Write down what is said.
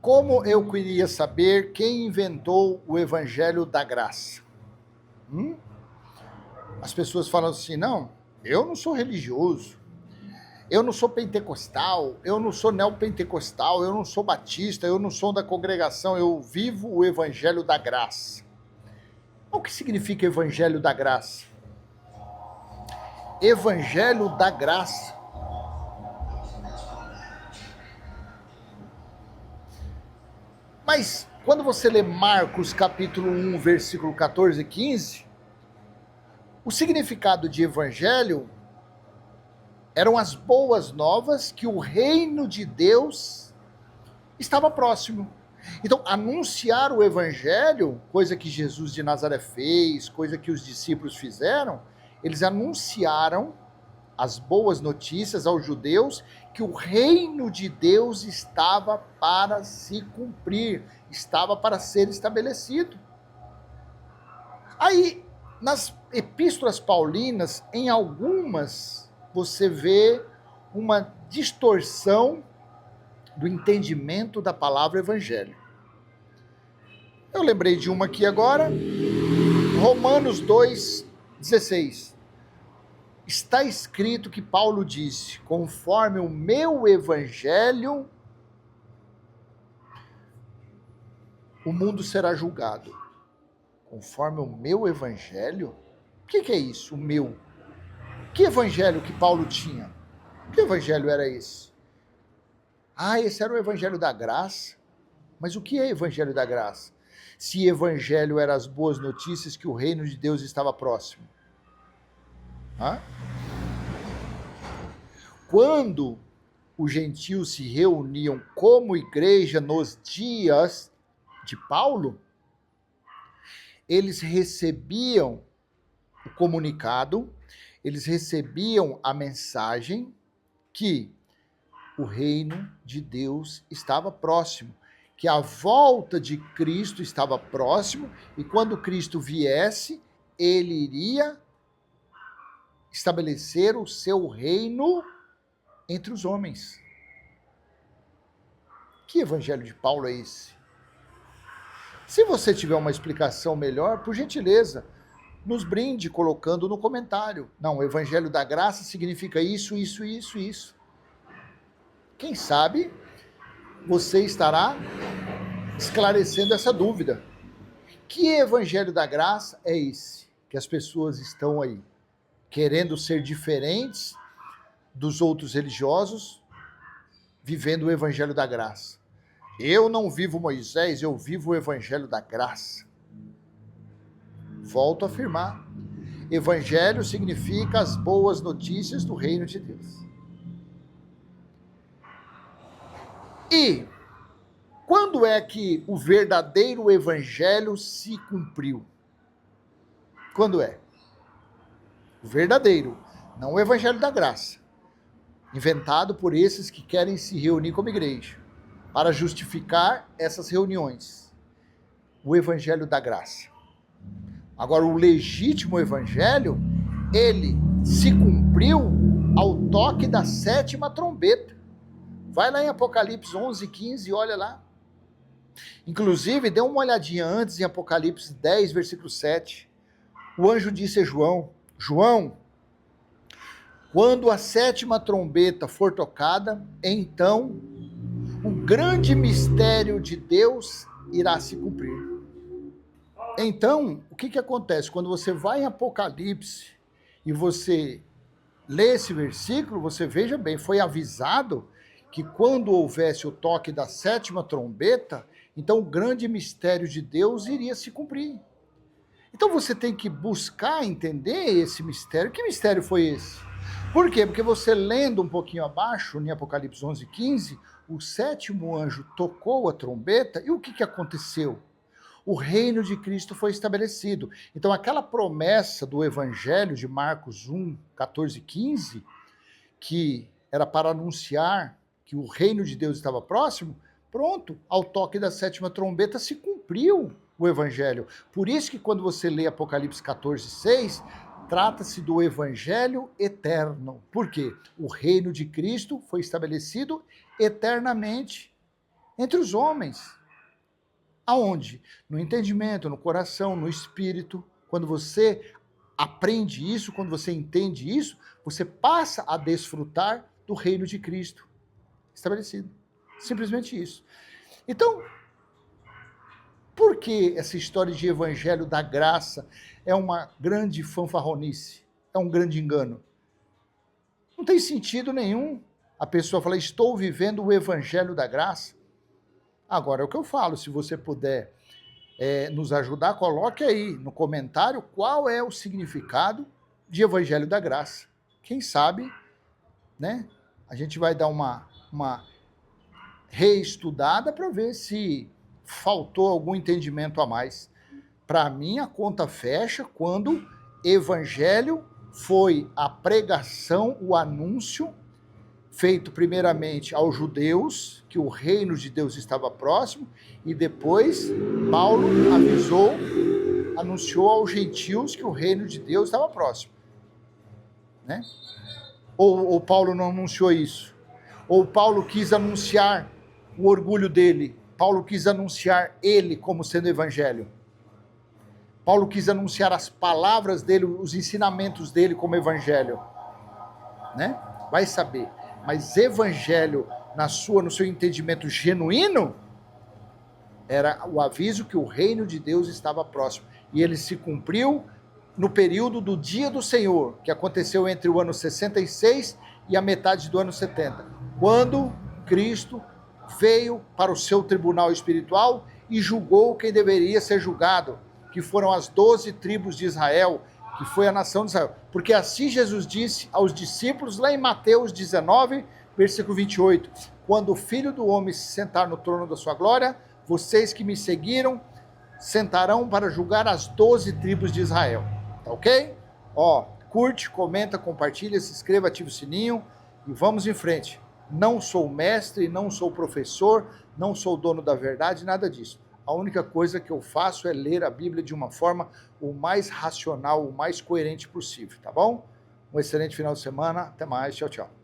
Como eu queria saber quem inventou o Evangelho da Graça? As pessoas falam assim, não, eu não sou religioso, eu não sou pentecostal, eu não sou neopentecostal, eu não sou batista, eu não sou da congregação, eu vivo o Evangelho da Graça. O que significa Evangelho da Graça? Evangelho da Graça. Mas quando você lê Marcos capítulo 1, versículo 14 e 15, o significado de evangelho eram as boas novas que o reino de Deus estava próximo. Então, anunciar o evangelho, coisa que Jesus de Nazaré fez, coisa que os discípulos fizeram, eles anunciaram as boas notícias aos judeus que o reino de Deus estava para se cumprir, estava para ser estabelecido. Aí, nas epístolas paulinas, em algumas, você vê uma distorção do entendimento da palavra evangelho. Eu lembrei de uma aqui agora, Romanos 2:16. Está escrito que Paulo disse, conforme o meu evangelho, o mundo será julgado. Conforme o meu evangelho? O que é isso, o meu? Que evangelho que Paulo tinha? Que evangelho era esse? Ah, esse era o evangelho da graça. Mas o que é evangelho da graça? Se evangelho eram as boas notícias que o reino de Deus estava próximo. Hã? Quando os gentios se reuniam como igreja nos dias de Paulo, eles recebiam o comunicado, eles recebiam a mensagem que o reino de Deus estava próximo, que a volta de Cristo estava próximo, e quando Cristo viesse, ele iria estabelecer o seu reino entre os homens. Que evangelho de Paulo é esse? Se você tiver uma explicação melhor, por gentileza, nos brinde colocando no comentário. Não, o evangelho da graça significa isso, isso, isso, isso. Quem sabe você estará esclarecendo essa dúvida. Que evangelho da graça é esse? Que as pessoas estão aí querendo ser diferentes dos outros religiosos, vivendo o evangelho da graça. Eu não vivo Moisés, eu vivo o evangelho da graça. Volto a afirmar. Evangelho significa as boas notícias do reino de Deus. E quando é que o verdadeiro evangelho se cumpriu? Quando é? O verdadeiro, não o evangelho da graça, inventado por esses que querem se reunir como igreja, para justificar essas reuniões. O evangelho da graça. Agora, o legítimo evangelho, ele se cumpriu ao toque da 7ª trombeta. Vai lá em Apocalipse 11:15 e olha lá. Inclusive, dê uma olhadinha antes em Apocalipse 10, versículo 7. O anjo disse a João, João, quando a 7ª trombeta for tocada, então o grande mistério de Deus irá se cumprir. Então, o que acontece? Quando você vai em Apocalipse e você lê esse versículo, você veja bem, foi avisado que quando houvesse o toque da 7ª trombeta, então o grande mistério de Deus iria se cumprir. Então você tem que buscar entender esse mistério. Que mistério foi esse? Por quê? Porque você lendo um pouquinho abaixo, em Apocalipse 11:15, o 7º anjo tocou a trombeta e o que aconteceu? O reino de Cristo foi estabelecido. Então aquela promessa do evangelho de Marcos 1, 14 e 15, que era para anunciar que o reino de Deus estava próximo, pronto, ao toque da 7ª trombeta se cumpriu o evangelho. Por isso que quando você lê Apocalipse 14:6, trata-se do evangelho eterno. Por quê? O reino de Cristo foi estabelecido eternamente. entre os homens. Aonde? No entendimento, no coração, no espírito. Quando você aprende isso, quando você entende isso, você passa a desfrutar do reino de Cristo estabelecido. Simplesmente isso. Então, por que essa história de evangelho da graça é uma grande fanfarronice? É um grande engano? Não tem sentido nenhum a pessoa falar, estou vivendo o evangelho da graça. Agora, é o que eu falo, se você puder nos ajudar, coloque aí no comentário qual é o significado de evangelho da graça. Quem sabe, né? A gente vai dar uma reestudada para ver se faltou algum entendimento a mais. Para mim, a conta fecha quando evangelho foi a pregação, o anúncio feito primeiramente aos judeus, que o reino de Deus estava próximo, e depois Paulo anunciou aos gentios que o reino de Deus estava próximo. Né? Ou Paulo não anunciou isso? Ou Paulo quis anunciar o orgulho dele? Paulo quis anunciar ele como sendo evangelho? Paulo quis anunciar as palavras dele, os ensinamentos dele como evangelho? Né? Vai saber. Mas evangelho, no seu entendimento genuíno, era o aviso que o reino de Deus estava próximo. E ele se cumpriu no período do dia do Senhor, que aconteceu entre o ano 66 e a metade do ano 70, quando Cristo veio para o seu tribunal espiritual e julgou quem deveria ser julgado, que foram as 12 tribos de Israel, que foi a nação de Israel. Porque assim Jesus disse aos discípulos, lá em Mateus 19, versículo 28, quando o Filho do Homem se sentar no trono da sua glória, vocês que me seguiram sentarão para julgar as 12 tribos de Israel. Tá ok? Curte, comenta, compartilha, se inscreva, ativa o sininho e vamos em frente. Não sou mestre, não sou professor, não sou dono da verdade, nada disso. A única coisa que eu faço é ler a Bíblia de uma forma o mais racional, o mais coerente possível, tá bom? Um excelente final de semana, até mais, tchau, tchau.